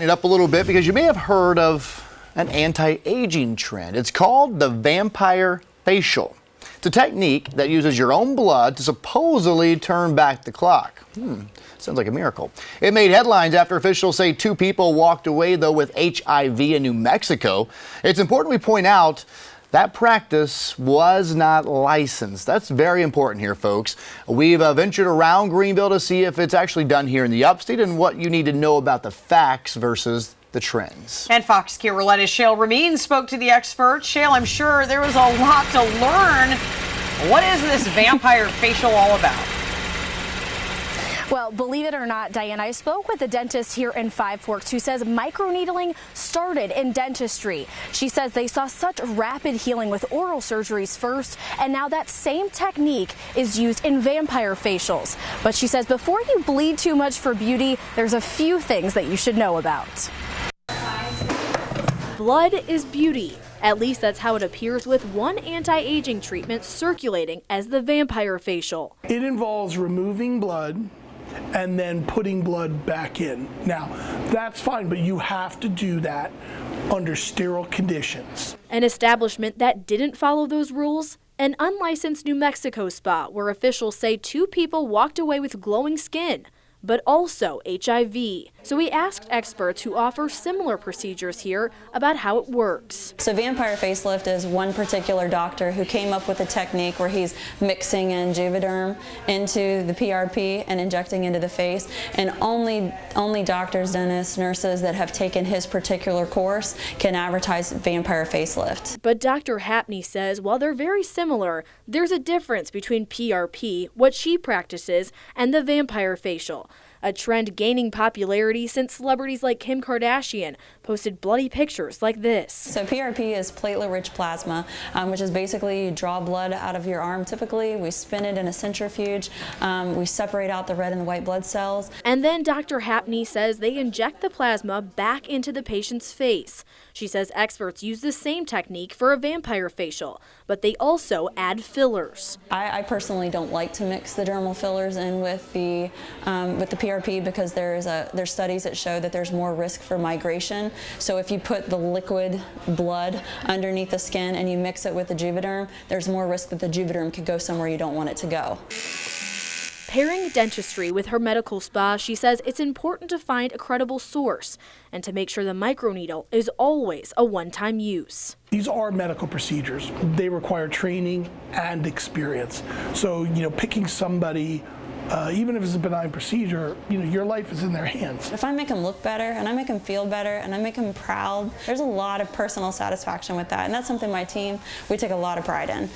It up a little bit because you may have heard of an anti-aging trend. It's called the vampire facial. It's a technique that uses your own blood to supposedly turn back the clock. Sounds like a miracle. It made headlines after officials say 2 people walked away, though, with HIV in New Mexico. It's important we point out that practice was not licensed. That's very important here, folks. We've ventured around Greenville to see if it's actually done here in the upstate and what you need to know about the facts versus the trends. And Fox Carolina's Shale Remien spoke to the expert. Shale, I'm sure there was a lot to learn. What is this vampire facial all about? Well, believe it or not, Diana, I spoke with a dentist here in Five Forks who says microneedling started in dentistry. She says they saw such rapid healing with oral surgeries first, and now that same technique is used in vampire facials. But she says before you bleed too much for beauty, there's a few things that you should know about. Blood is beauty. At least that's how it appears with one anti-aging treatment circulating as the vampire facial. It involves removing blood and then putting blood back in. Now, that's fine, but you have to do that under sterile conditions. An establishment that didn't follow those rules? An unlicensed New Mexico spa where officials say 2 people walked away with glowing skin, but also HIV. So we asked experts who offer similar procedures here about how it works. So vampire facelift is one particular doctor who came up with a technique where he's mixing in Juvederm into the PRP and injecting into the face, and only doctors, dentists, nurses that have taken his particular course can advertise vampire facelift. But Dr. Hapney says while they're very similar, there's a difference between PRP, what she practices, and the vampire facial. A trend gaining popularity since celebrities like Kim Kardashian posted bloody pictures like this. So PRP is platelet-rich plasma, which is basically you draw blood out of your arm typically. We spin it in a centrifuge. We separate out the red and the white blood cells. And then Dr. Hapney says they inject the plasma back into the patient's face. She says experts use the same technique for a vampire facial, but they also add fillers. I personally don't like to mix the dermal fillers in with the PRP because there's studies that show that there's more risk for migration. So if you put the liquid blood underneath the skin and you mix it with the Juvederm, there's more risk that the Juvederm could go somewhere you don't want it to go. Pairing dentistry with her medical spa, she says it's important to find a credible source and to make sure the microneedle is always a one-time use. These are medical procedures. They require training and experience. So, picking somebody, even if it's a benign procedure, your life is in their hands. If I make them look better and I make them feel better and I make them proud, there's a lot of personal satisfaction with that. And that's something my team, we take a lot of pride in.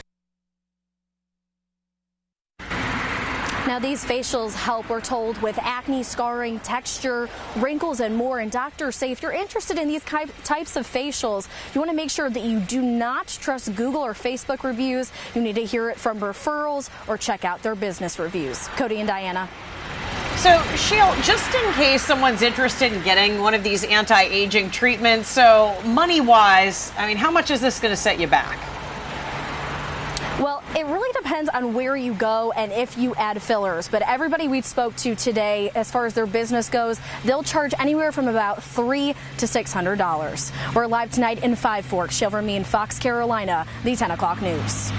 Now, these facials help, we're told, with acne, scarring, texture, wrinkles, and more. And doctors say if you're interested in these types of facials, you want to make sure that you do not trust Google or Facebook reviews. You need to hear it from referrals or check out their business reviews. Cody and Diana. So, Shale, just in case someone's interested in getting one of these anti-aging treatments, so money-wise, how much is this going to set you back? Well, it really depends on where you go and if you add fillers. But everybody we spoke to today, as far as their business goes, they'll charge anywhere from about $300 to $600. We're live tonight in Five Forks. Shale Remien, Fox Carolina, the 10 o'clock news.